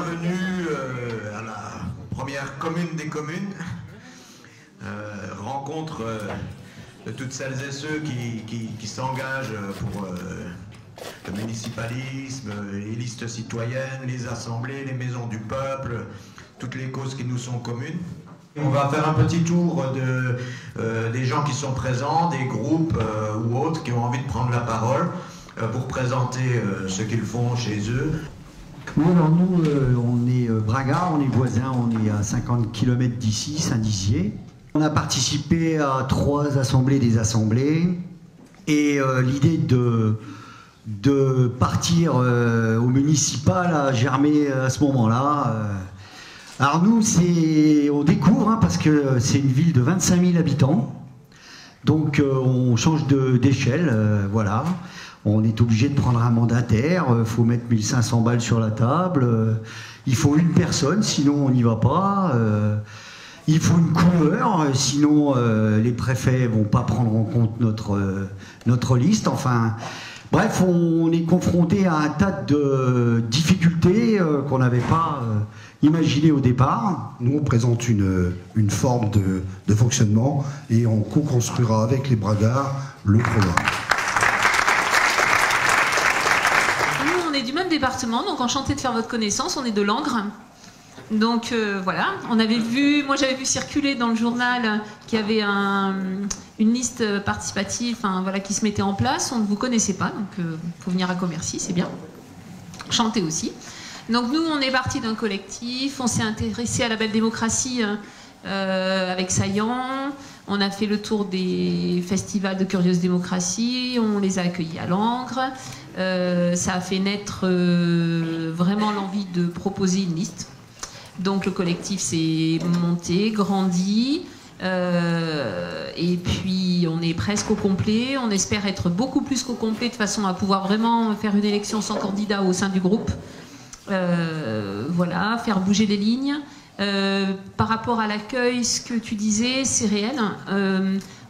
bienvenue à la première commune des communes, rencontre de toutes celles et ceux qui s'engagent pour le municipalisme, les listes citoyennes, les assemblées, les maisons du peuple, toutes les causes qui nous sont communes. On va faire un petit tour des gens qui sont présents, des groupes ou autres qui ont envie de prendre la parole pour présenter ce qu'ils font chez eux. Oui, alors nous, on est Braga, on est voisins, on est à 50 km d'ici, Saint-Dizier. On a participé à 3 assemblées des assemblées et l'idée de partir au municipal a germé à ce moment-là. Alors nous, on découvre, parce que c'est une ville de 25 000 habitants, donc on change d'échelle, voilà. On est obligé de prendre un mandataire, il faut mettre 1500 balles sur la table, il faut une personne, sinon on n'y va pas, il faut une couleur, sinon les préfets vont pas prendre en compte notre liste, enfin... Bref, on est confronté à un tas de difficultés qu'on n'avait pas imaginées au départ. Nous, on présente une forme de fonctionnement et on co-construira avec les Bragards le programme. Nous, on est du même département, donc enchanté de faire votre connaissance. On est de Langres. Donc voilà, moi j'avais vu circuler dans le journal qu'il y avait une liste participative, voilà, qui se mettait en place. On ne vous connaissait pas, donc il faut venir à Commercy, c'est bien. Chanter aussi. Donc nous, on est parti d'un collectif, on s'est intéressé à la belle démocratie avec Saillant. On a fait le tour des festivals de Curieuse Démocratie, on les a accueillis à Langres. Ça a fait naître vraiment l'envie de proposer une liste. Donc le collectif s'est monté, grandi, et puis on est presque au complet. On espère être beaucoup plus qu'au complet de façon à pouvoir vraiment faire une élection sans candidat au sein du groupe. Voilà, faire bouger les lignes. Par rapport à l'accueil, ce que tu disais, c'est réel.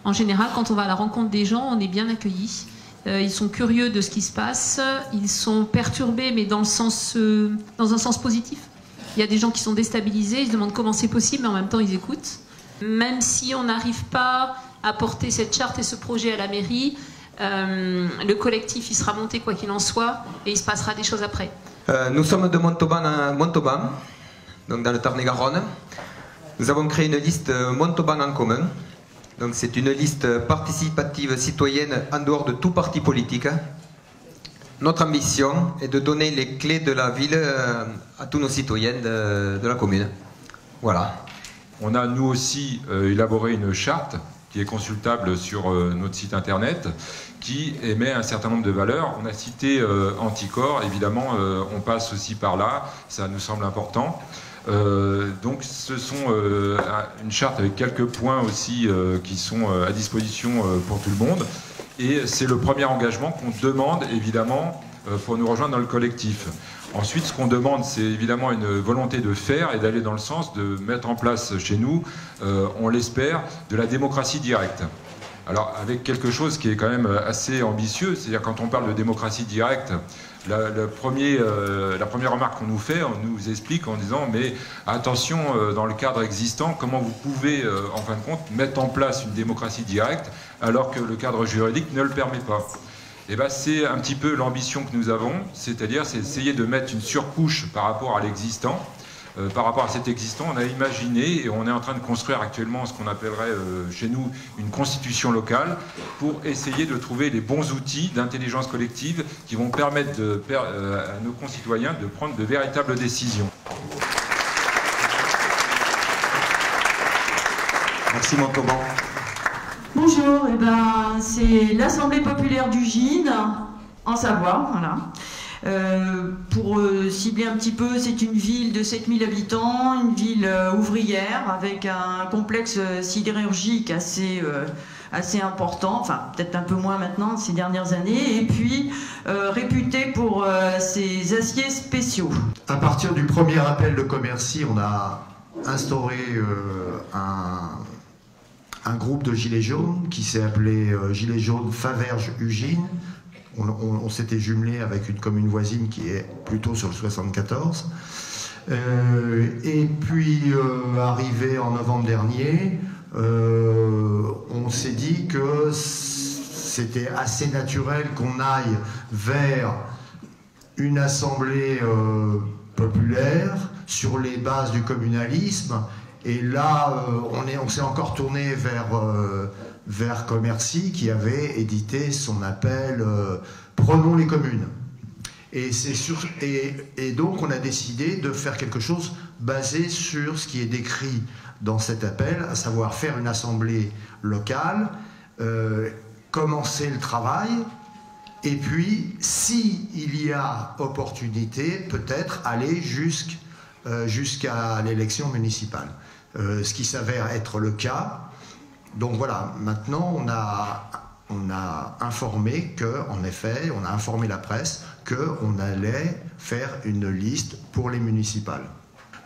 En général, quand on va à la rencontre des gens, on est bien accueillis. Ils sont curieux de ce qui se passe, ils sont perturbés, mais dans un sens positif. Il y a des gens qui sont déstabilisés, ils se demandent comment c'est possible, mais en même temps ils écoutent. Même si on n'arrive pas à porter cette charte et ce projet à la mairie, le collectif il sera monté quoi qu'il en soit et il se passera des choses après. Nous sommes de Montauban, donc dans le Tarn-et-Garonne. Nous avons créé une liste Montauban en commun. Donc c'est une liste participative citoyenne en dehors de tout parti politique. Notre ambition est de donner les clés de la ville à tous nos citoyens de la commune. Voilà. On a nous aussi élaboré une charte qui est consultable sur notre site internet, qui émet un certain nombre de valeurs. On a cité Anticor, évidemment, on passe aussi par là, ça nous semble important. Donc ce sont une charte avec quelques points aussi qui sont à disposition pour tout le monde. Et c'est le premier engagement qu'on demande, évidemment, pour nous rejoindre dans le collectif. Ensuite, ce qu'on demande, c'est évidemment une volonté de faire et d'aller dans le sens de mettre en place chez nous, on l'espère, de la démocratie directe. Alors, avec quelque chose qui est quand même assez ambitieux, c'est-à-dire quand on parle de démocratie directe, la première remarque qu'on nous fait, on nous explique en disant « mais attention, dans le cadre existant, comment vous pouvez, en fin de compte, mettre en place une démocratie directe alors que le cadre juridique ne le permet pas ?» Et bien, c'est un petit peu l'ambition que nous avons, c'est-à-dire c'est essayer de mettre une surcouche par rapport à l'existant. Par rapport à cet existant, on a imaginé et on est en train de construire actuellement ce qu'on appellerait chez nous une constitution locale pour essayer de trouver les bons outils d'intelligence collective qui vont permettre à nos concitoyens de prendre de véritables décisions. Merci Montauban. Bonjour, c'est l'Assemblée populaire du Gine, en Savoie, voilà. Pour cibler un petit peu, c'est une ville de 7000 habitants, une ville ouvrière avec un complexe sidérurgique assez important, enfin peut-être un peu moins maintenant ces dernières années, et puis réputée pour ses aciers spéciaux. À partir du premier appel de Commercy, on a instauré un groupe de gilets jaunes qui s'est appelé Gilets jaunes Faverges-Ugine. On s'était jumelé avec une commune voisine qui est plutôt sur le 74. Et puis, arrivé en novembre dernier, on s'est dit que c'était assez naturel qu'on aille vers une assemblée populaire sur les bases du communalisme. Et là, on s'est encore tourné vers Commercy, qui avait édité son appel « Prenons les communes ». Et donc on a décidé de faire quelque chose basé sur ce qui est décrit dans cet appel, à savoir faire une assemblée locale, commencer le travail, et puis, s'il y a opportunité, peut-être aller jusqu'à l'élection municipale. Ce qui s'avère être le cas. Donc voilà, maintenant on a informé qu'en effet, on a informé la presse qu'on allait faire une liste pour les municipales.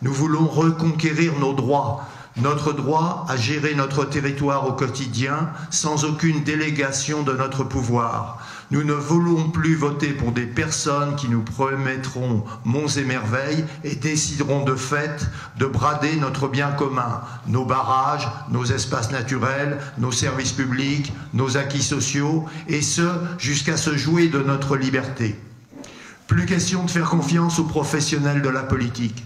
Nous voulons reconquérir nos droits, notre droit à gérer notre territoire au quotidien sans aucune délégation de notre pouvoir. Nous ne voulons plus voter pour des personnes qui nous promettront monts et merveilles et décideront de fait de brader notre bien commun, nos barrages, nos espaces naturels, nos services publics, nos acquis sociaux, et ce, jusqu'à se jouer de notre liberté. Plus question de faire confiance aux professionnels de la politique.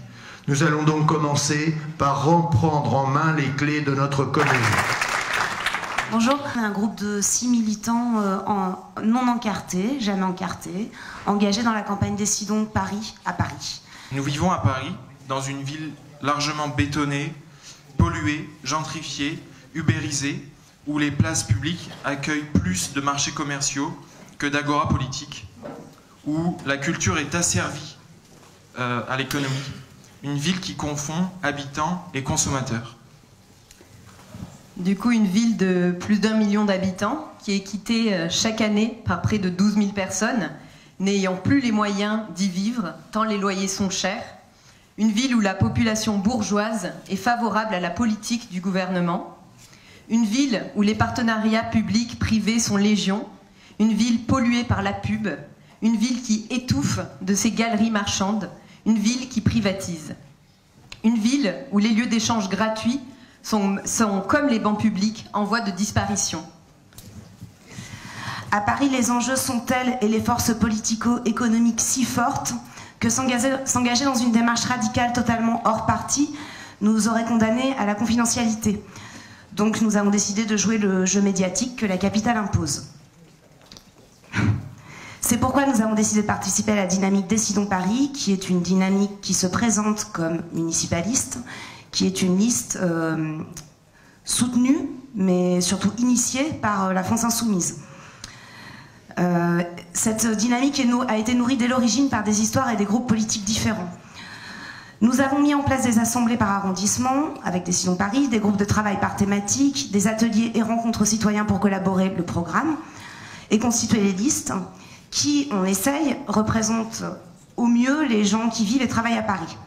Nous allons donc commencer par reprendre en main les clés de notre commune. Bonjour, on est un groupe de 6 militants non encartés, jamais encartés, engagés dans la campagne Décidons Paris à Paris. Nous vivons à Paris, dans une ville largement bétonnée, polluée, gentrifiée, ubérisée, où les places publiques accueillent plus de marchés commerciaux que d'agora politiques, où la culture est asservie à l'économie. Une ville qui confond habitants et consommateurs. Du coup, une ville de plus d'1 million d'habitants qui est quittée chaque année par près de 12 000 personnes, n'ayant plus les moyens d'y vivre, tant les loyers sont chers. Une ville où la population bourgeoise est favorable à la politique du gouvernement. Une ville où les partenariats publics-privés sont légion. Une ville polluée par la pub. Une ville qui étouffe de ses galeries marchandes. Une ville qui privatise. Une ville où les lieux d'échange gratuits sont comme les bancs publics, en voie de disparition. À Paris, les enjeux sont tels et les forces politico-économiques si fortes que s'engager dans une démarche radicale totalement hors parti nous aurait condamnés à la confidentialité. Donc nous avons décidé de jouer le jeu médiatique que la capitale impose. C'est pourquoi nous avons décidé de participer à la dynamique Décidons Paris, qui est une dynamique qui se présente comme municipaliste, qui est une liste soutenue, mais surtout initiée par la France Insoumise. Cette dynamique a été nourrie dès l'origine par des histoires et des groupes politiques différents. Nous avons mis en place des assemblées par arrondissement, avec Décidons Paris, des groupes de travail par thématique, des ateliers et rencontres citoyens pour collaborer le programme, et constituer les listes qui, on essaye, représentent au mieux les gens qui vivent et travaillent à Paris.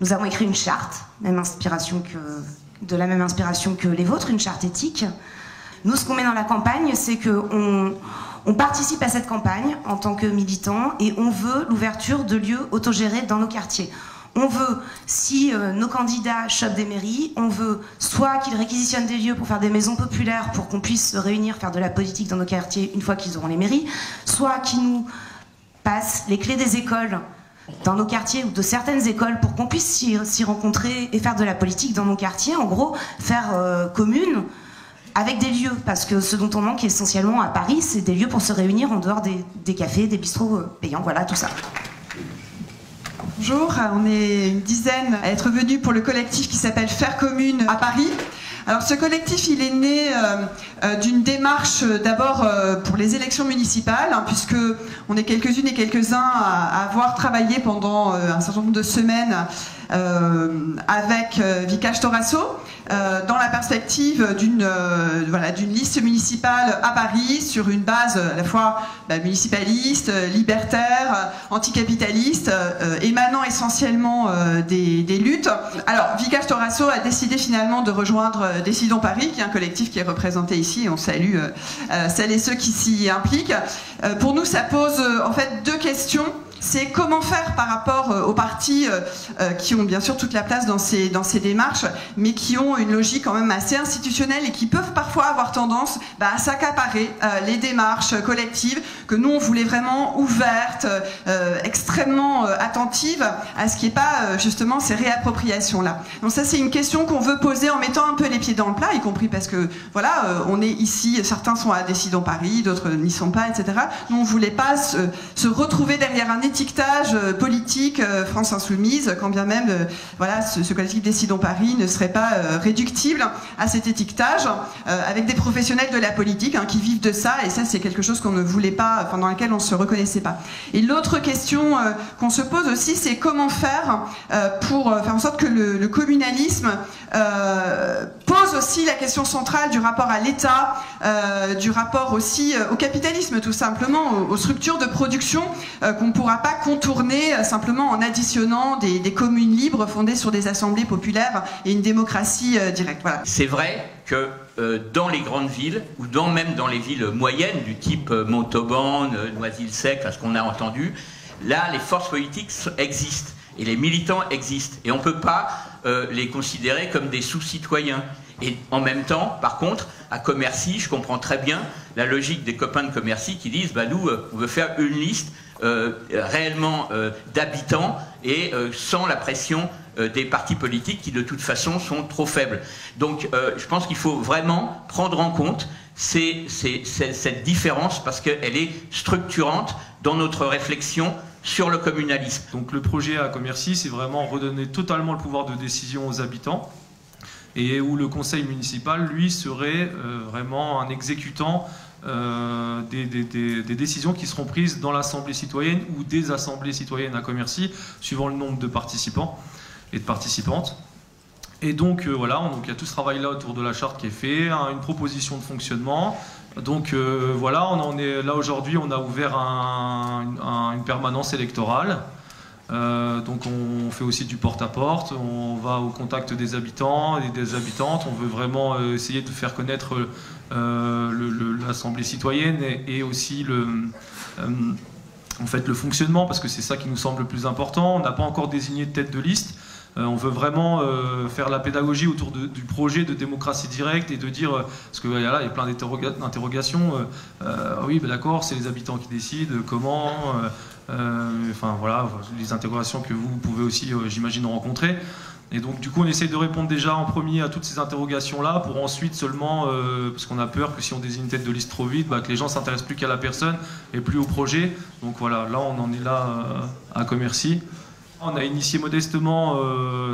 Nous avons écrit une charte, de la même inspiration que les vôtres, une charte éthique. Nous, ce qu'on met dans la campagne, c'est qu'on participe à cette campagne en tant que militants et on veut l'ouverture de lieux autogérés dans nos quartiers. On veut, si nos candidats chopent des mairies, on veut soit qu'ils réquisitionnent des lieux pour faire des maisons populaires pour qu'on puisse se réunir, faire de la politique dans nos quartiers une fois qu'ils auront les mairies, soit qu'ils nous passent les clés des écoles dans nos quartiers ou de certaines écoles pour qu'on puisse s'y rencontrer et faire de la politique dans nos quartiers. En gros, faire commune avec des lieux, parce que ce dont on manque essentiellement à Paris, c'est des lieux pour se réunir en dehors des cafés, des bistrots payants, voilà, tout ça. Bonjour, on est une dizaine à être venus pour le collectif qui s'appelle Faire Commune à Paris. Alors ce collectif, il est né d'une démarche d'abord pour les élections municipales, hein, puisque on est quelques-unes et quelques-uns à avoir travaillé pendant un certain nombre de semaines avec Vikash Torasso, dans la perspective d'une liste municipale à Paris sur une base à la fois municipaliste, libertaire, anticapitaliste, émanant essentiellement des luttes. Alors Vikash Torasso a décidé finalement de rejoindre Décidons Paris, qui est un collectif qui est représenté ici, et on salue celles et ceux qui s'y impliquent. Pour nous, ça pose en fait deux questions. c'est comment faire par rapport aux partis qui ont bien sûr toute la place dans ces démarches, mais qui ont une logique quand même assez institutionnelle et qui peuvent parfois avoir tendance à s'accaparer les démarches collectives que nous on voulait vraiment ouvertes, extrêmement attentives à ce qui n'est pas justement ces réappropriations-là. Donc ça c'est une question qu'on veut poser en mettant un peu les pieds dans le plat, y compris parce que voilà, on est ici, certains sont à Décidons Paris, d'autres n'y sont pas, etc. Nous on ne voulait pas se retrouver derrière un étiquetage politique France Insoumise, quand bien même voilà, ce collectif Décidons Paris ne serait pas réductible à cet étiquetage, avec des professionnels de la politique qui vivent de ça, et ça c'est quelque chose qu'on ne voulait pas, enfin, dans laquelle on ne se reconnaissait pas. Et l'autre question qu'on se pose aussi, c'est comment faire pour faire en sorte que le communalisme pose aussi la question centrale du rapport à l'État, du rapport aussi au capitalisme tout simplement, aux structures de production qu'on ne pourra pas contourner simplement en additionnant des communes libres fondées sur des assemblées populaires et une démocratie directe. Voilà. C'est vrai que dans les grandes villes, ou même dans les villes moyennes du type Montauban, Noisy-le-Sec, ce qu'on a entendu, là les forces politiques existent et les militants existent et on ne peut pas les considérer comme des sous-citoyens. Et en même temps, par contre, à Commercy, je comprends très bien la logique des copains de Commercy qui disent nous, on veut faire une liste réellement d'habitants et sans la pression des partis politiques qui de toute façon sont trop faibles. Donc je pense qu'il faut vraiment prendre en compte cette différence parce qu'elle est structurante dans notre réflexion sur le communalisme. Donc le projet à Commercy, c'est vraiment redonner totalement le pouvoir de décision aux habitants et où le conseil municipal, lui, serait vraiment un exécutant des décisions qui seront prises dans l'assemblée citoyenne ou des assemblées citoyennes à Commercy, suivant le nombre de participants et de participantes. Et donc voilà, il y a tout ce travail-là autour de la charte qui est fait, une proposition de fonctionnement. Donc voilà, on en est là aujourd'hui, on a ouvert une permanence électorale. Donc on fait aussi du porte-à-porte, on va au contact des habitants et des habitantes, on veut vraiment essayer de faire connaître l'Assemblée citoyenne et aussi en fait, le fonctionnement, parce que c'est ça qui nous semble le plus important. On n'a pas encore désigné de tête de liste. On veut vraiment faire la pédagogie autour du projet de démocratie directe et de dire, parce que là il y a plein d'interrogations, oui d'accord, c'est les habitants qui décident, comment, enfin voilà, les interrogations que vous pouvez aussi, j'imagine, rencontrer. Et donc du coup on essaie de répondre déjà en premier à toutes ces interrogations-là pour ensuite seulement, parce qu'on a peur que si on désigne une tête de liste trop vite, que les gens ne s'intéressent plus qu'à la personne et plus au projet. Donc voilà, là on en est là à Commercy. On a initié modestement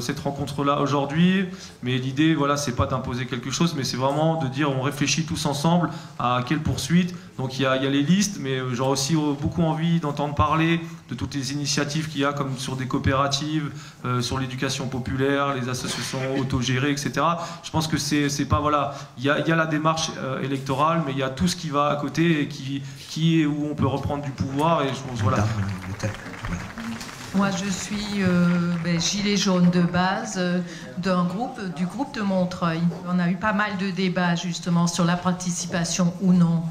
cette rencontre-là aujourd'hui, mais l'idée, voilà, c'est pas d'imposer quelque chose, mais c'est vraiment de dire on réfléchit tous ensemble à quelle poursuite. Donc il y a les listes, mais j'aurais aussi beaucoup envie d'entendre parler de toutes les initiatives qu'il y a, comme sur des coopératives, sur l'éducation populaire, les associations autogérées, etc. Je pense que c'est pas, voilà, il y a la démarche électorale, mais il y a tout ce qui va à côté et qui est où on peut reprendre du pouvoir. Et je pense, voilà. Moi, je suis gilet jaune de base du groupe de Montreuil. On a eu pas mal de débats justement sur la participation ou non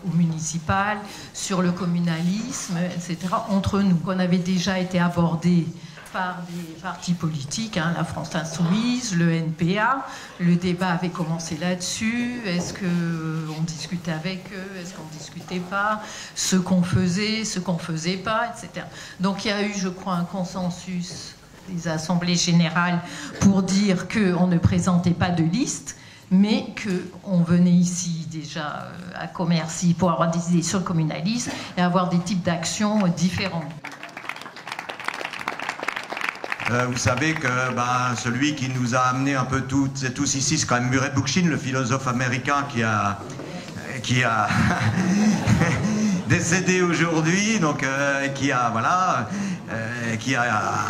au municipal, sur le communalisme, etc. entre nous. On avait déjà été abordé par des partis politiques, la France Insoumise, le NPA. Le débat avait commencé là-dessus. Est-ce qu'on discutait avec eux? Est-ce qu'on ne discutait pas? Ce qu'on faisait, ce qu'on ne faisait pas, etc. Donc il y a eu, je crois, un consensus des assemblées générales pour dire qu'on ne présentait pas de liste, mais qu'on venait ici déjà à Commercy pour avoir des idées sur le communalisme et avoir des types d'actions différents. Vous savez que celui qui nous a amené un peu tous ici, c'est quand même Murray Bookchin, le philosophe américain qui a décédé aujourd'hui, donc qui a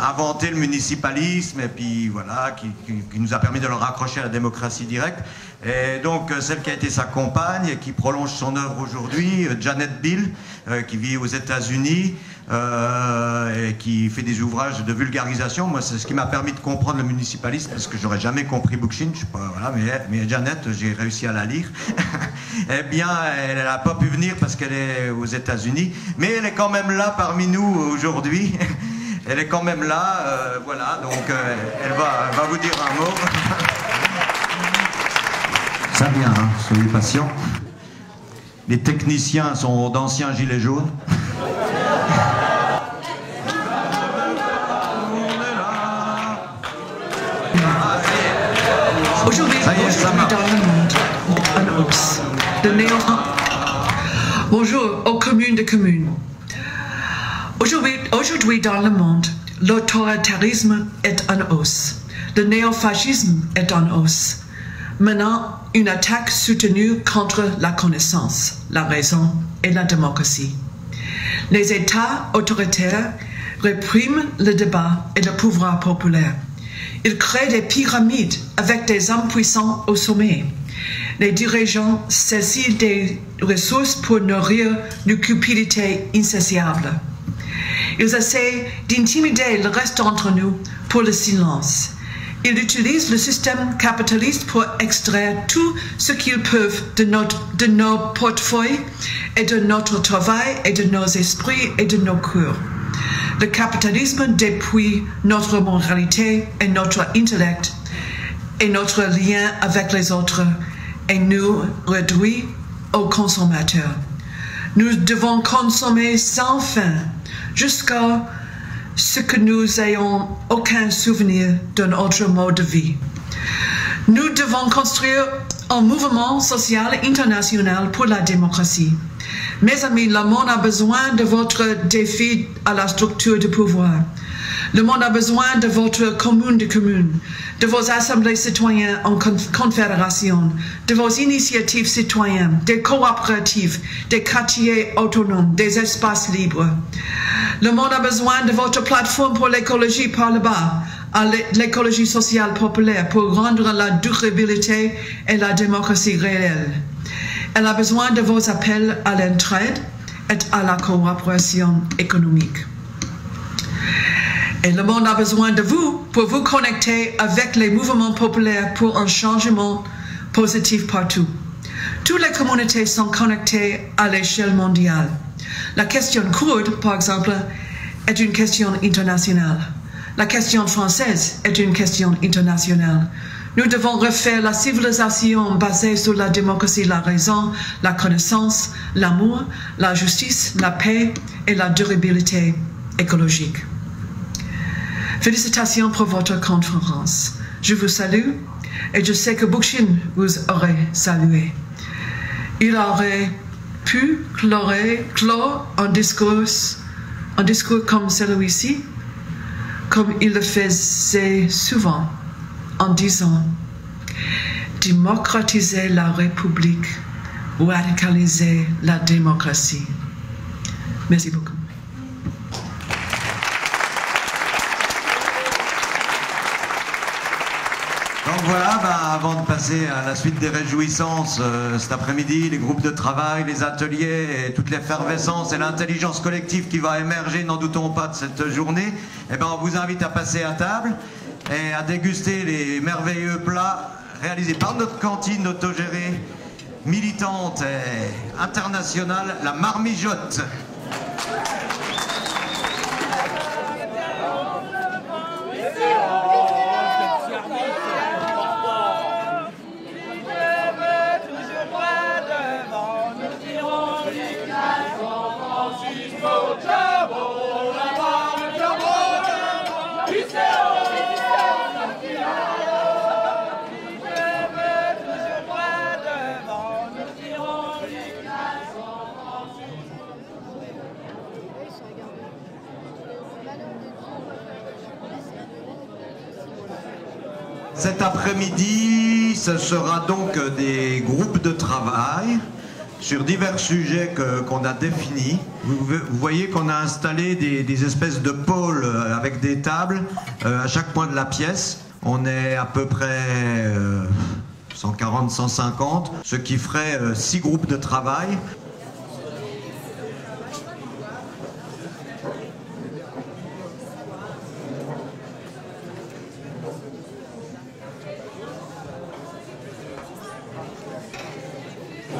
inventé le municipalisme et puis voilà, qui nous a permis de le raccrocher à la démocratie directe. Et donc celle qui a été sa compagne et qui prolonge son œuvre aujourd'hui, Janet Bill, qui vit aux États-Unis et qui fait des ouvrages de vulgarisation. Moi, c'est ce qui m'a permis de comprendre le municipalisme, parce que j'aurais jamais compris Bookchin, je sais pas, voilà, mais Janet, j'ai réussi à la lire. Eh bien, elle n'a pas pu venir parce qu'elle est aux États-Unis, mais elle est quand même là parmi nous aujourd'hui. Elle est quand même là, voilà, donc elle va vous dire un mot. Ça vient, hein, Soyez patients. Les techniciens sont d'anciens gilets jaunes. Aujourd'hui, dans le monde, un ours. Bonjour aux communes de communes. Aujourd'hui, dans le monde, l'autoritarisme est en hausse. Le néofascisme est en hausse. Maintenant, une attaque soutenue contre la connaissance, la raison et la démocratie. Les États autoritaires répriment le débat et le pouvoir populaire. Ils créent des pyramides avec des hommes puissants au sommet. Les dirigeants saisissent des ressources pour nourrir une cupidité insatiable. Ils essaient d'intimider le reste d'entre nous pour le silence. Ils utilisent le système capitaliste pour extraire tout ce qu'ils peuvent de nos portefeuilles et de notre travail et de nos esprits et de nos cœurs. Le capitalisme dépouille notre moralité et notre intellect et notre lien avec les autres et nous réduit aux consommateurs. Nous devons consommer sans fin jusqu'à ce que nous n'ayons aucun souvenir d'un autre mode de vie. Nous devons construire un mouvement social international pour la démocratie. Mes amis, le monde a besoin de votre défi à la structure de pouvoir. Le monde a besoin de votre commune de communes, de vos assemblées citoyennes en confédération, de vos initiatives citoyennes, des coopératives, des quartiers autonomes, des espaces libres. Le monde a besoin de votre plateforme pour l'écologie par le bas, à l'écologie sociale populaire pour rendre la durabilité et la démocratie réelle. Elle a besoin de vos appels à l'entraide et à la coopération économique. Et le monde a besoin de vous pour vous connecter avec les mouvements populaires pour un changement positif partout. Toutes les communautés sont connectées à l'échelle mondiale. La question kurde, par exemple, est une question internationale. La question française est une question internationale. Nous devons refaire la civilisation basée sur la démocratie, la raison, la connaissance, l'amour, la justice, la paix et la durabilité écologique. Félicitations pour votre conférence. Je vous salue et je sais que Bookchin vous aurait salué. Il aurait pu clore un discours comme celui-ci, comme il le faisait souvent, en disant « Démocratiser la République, radicaliser la démocratie ». Merci beaucoup. Donc voilà, avant de passer à la suite des réjouissances cet après-midi, les groupes de travail, les ateliers et toute l'effervescence et l'intelligence collective qui va émerger, n'en doutons pas, de cette journée, on vous invite à passer à table et à déguster les merveilleux plats réalisés par notre cantine autogérée, militante et internationale, la Marmijotte. Cet après-midi, ce sera donc des groupes de travail sur divers sujets qu'on a définis. Vous voyez qu'on a installé des espèces de pôles avec des tables à chaque point de la pièce. On est à peu près 140, 150, ce qui ferait 6 groupes de travail.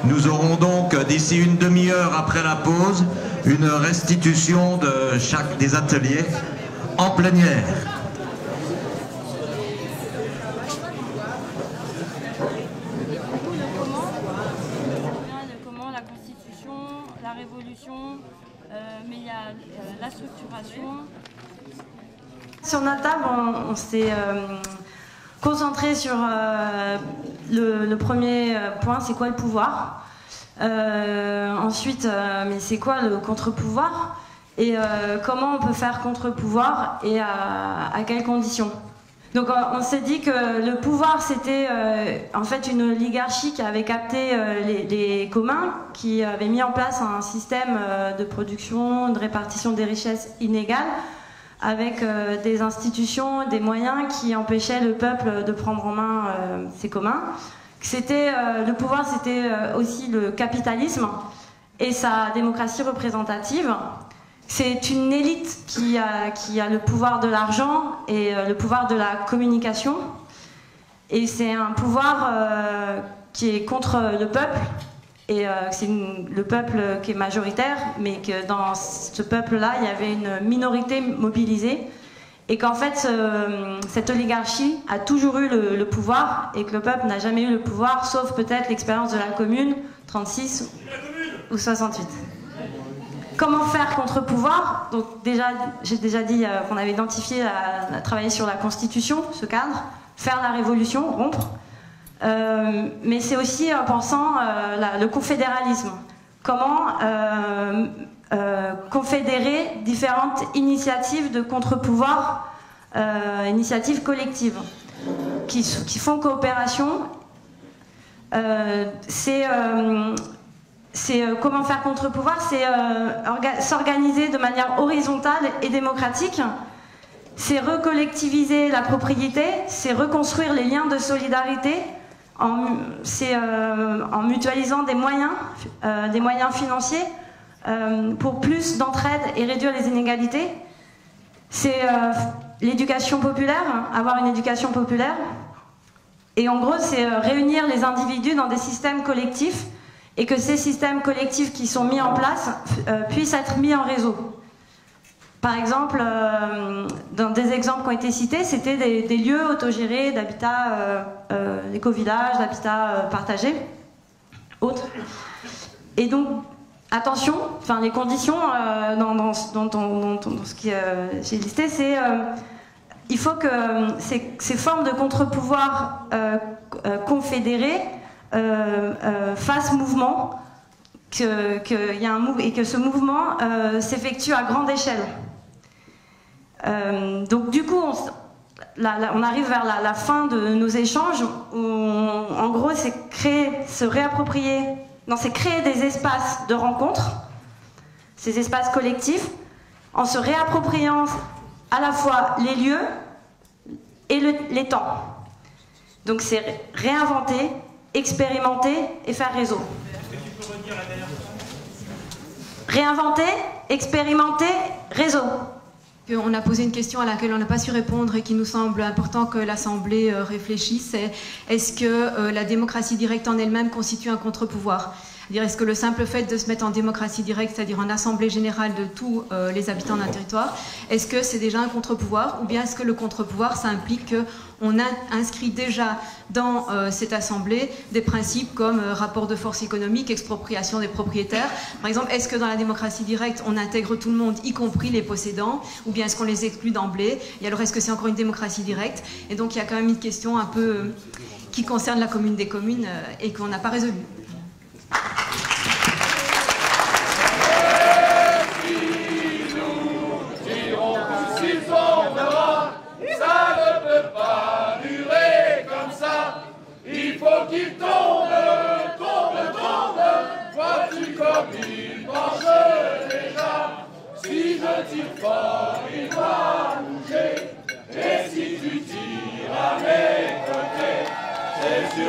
Nous aurons donc, d'ici une demi-heure après la pause, une restitution de chaque des ateliers en plénière. Comment la Constitution, la Révolution, mais il y a la structuration. Sur notre table, on s'est concentré sur le premier point, c'est quoi le pouvoir. Ensuite, mais c'est quoi le contre-pouvoir et comment on peut faire contre-pouvoir et à quelles conditions. Donc on s'est dit que le pouvoir c'était en fait une oligarchie qui avait capté les communs, qui avait mis en place un système de production, de répartition des richesses inégales, avec des institutions, des moyens qui empêchaient le peuple de prendre en main ses communs. Le pouvoir, c'était aussi le capitalisme et sa démocratie représentative. C'est une élite qui a le pouvoir de l'argent et le pouvoir de la communication. Et c'est un pouvoir qui est contre le peuple. Et c'est le peuple qui est majoritaire, mais que dans ce peuple-là, il y avait une minorité mobilisée. Et qu'en fait, cette oligarchie a toujours eu le pouvoir et que le peuple n'a jamais eu le pouvoir, sauf peut-être l'expérience de la Commune, 36 ou 68. Comment faire contre-pouvoir? Donc j'ai déjà dit qu'on avait identifié, travaillé sur la Constitution, ce cadre, faire la révolution, rompre. Mais c'est aussi en pensant le confédéralisme. Comment confédérer différentes initiatives de contre-pouvoir, initiatives collectives, qui font coopération. Comment faire contre-pouvoir, c'est s'organiser de manière horizontale et démocratique, c'est recollectiviser la propriété, c'est reconstruire les liens de solidarité, en mutualisant des moyens financiers pour plus d'entraide et réduire les inégalités. C'est l'éducation populaire, avoir une éducation populaire. Et en gros, c'est réunir les individus dans des systèmes collectifs et que ces systèmes collectifs qui sont mis en place puissent être mis en réseau. Par exemple, dans des exemples qui ont été cités, c'était des lieux autogérés d'habitat, d'éco-villages, d'habitat partagé, autres. Et donc, attention, enfin les conditions dans ce que j'ai listé, c'est il faut que ces formes de contre-pouvoir confédérés fassent mouvement, et que ce mouvement s'effectue à grande échelle. Donc du coup, on arrive vers la fin de nos échanges où en gros c'est créer des espaces de rencontre, ces espaces collectifs, en se réappropriant à la fois les lieux et les temps. Donc c'est réinventer, expérimenter et faire réseau. Réinventer, expérimenter, réseau. On a posé une question à laquelle on n'a pas su répondre et qui nous semble important que l'Assemblée réfléchisse, c'est est-ce que la démocratie directe en elle-même constitue un contre-pouvoir ? Est-ce que le simple fait de se mettre en démocratie directe, c'est-à-dire en assemblée générale de tous les habitants d'un territoire, est-ce que c'est déjà un contre-pouvoir, ou bien est-ce que le contre-pouvoir, ça implique qu'on inscrit déjà dans cette assemblée des principes comme rapport de force économique, expropriation des propriétaires. Par exemple, est-ce que dans la démocratie directe, on intègre tout le monde, y compris les possédants, ou bien est-ce qu'on les exclut d'emblée? Et alors, est-ce que c'est encore une démocratie directe? Et donc, il y a quand même une question un peu qui concerne la commune des communes et qu'on n'a pas résolue. Il faut qu'il tombe, vois-tu comme il penche déjà. Si je tire fort, il va bouger, et si tu tires à mes côtés, c'est On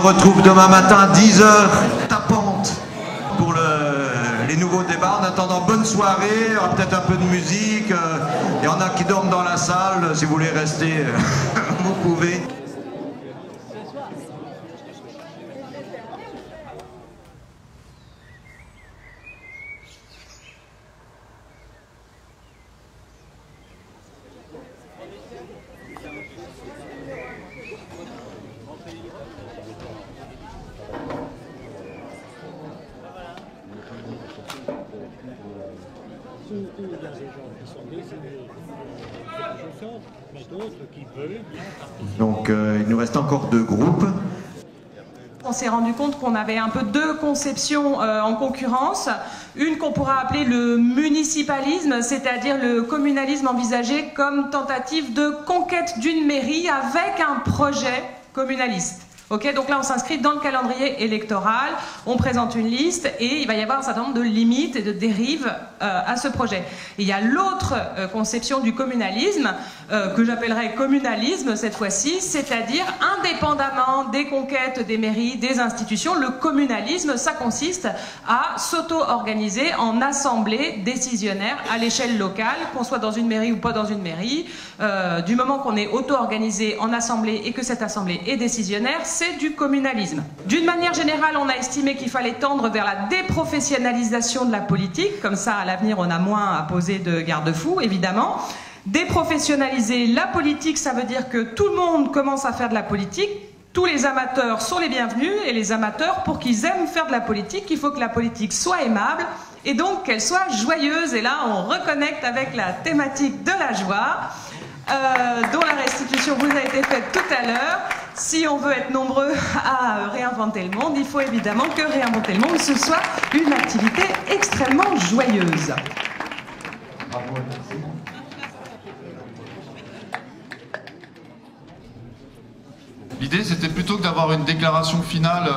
se retrouve demain matin à 10h, tapante, pour les nouveaux débats. En attendant, bonne soirée, il y aura peut-être un peu de musique. Il y en a qui dorment dans la salle, si vous voulez rester, vous pouvez. Donc il nous reste encore 2 groupes. On s'est rendu compte qu'on avait un peu 2 conceptions en concurrence. Une qu'on pourra appeler le municipalisme, c'est-à-dire le communalisme envisagé comme tentative de conquête d'une mairie avec un projet communaliste. Okay, donc là, on s'inscrit dans le calendrier électoral, on présente une liste et il va y avoir un certain nombre de limites et de dérives à ce projet. Et il y a l'autre conception du communalisme, que j'appellerais communalisme cette fois-ci, c'est-à-dire indépendamment des conquêtes des mairies, des institutions, le communalisme, ça consiste à s'auto-organiser en assemblée décisionnaire à l'échelle locale, qu'on soit dans une mairie ou pas dans une mairie. Du moment qu'on est auto-organisé en assemblée et que cette assemblée est décisionnaire, c'est du communalisme. D'une manière générale, on a estimé qu'il fallait tendre vers la déprofessionnalisation de la politique, comme ça à l'avenir on a moins à poser de garde-fous, évidemment. Déprofessionnaliser la politique, ça veut dire que tout le monde commence à faire de la politique. Tous les amateurs sont les bienvenus, et les amateurs, pour qu'ils aiment faire de la politique, il faut que la politique soit aimable et donc qu'elle soit joyeuse. Et là, on reconnecte avec la thématique de la joie, dont la restitution vous a été faite tout à l'heure. Si on veut être nombreux à réinventer le monde, il faut évidemment que réinventer le monde, ce soit une activité extrêmement joyeuse. Bravo. L'idée, c'était plutôt que d'avoir une déclaration finale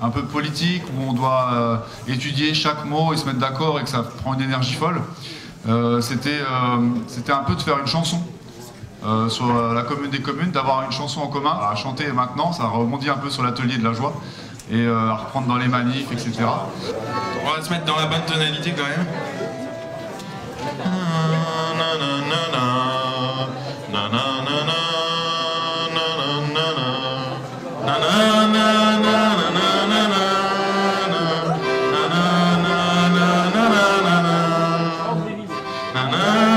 un peu politique, où on doit étudier chaque mot et se mettre d'accord et que ça prend une énergie folle. C'était un peu de faire une chanson sur la commune des communes, d'avoir une chanson en commun à chanter maintenant. Ça rebondit un peu sur l'atelier de la joie et à reprendre dans les manifs, etc. On va se mettre dans la bonne tonalité quand même. Na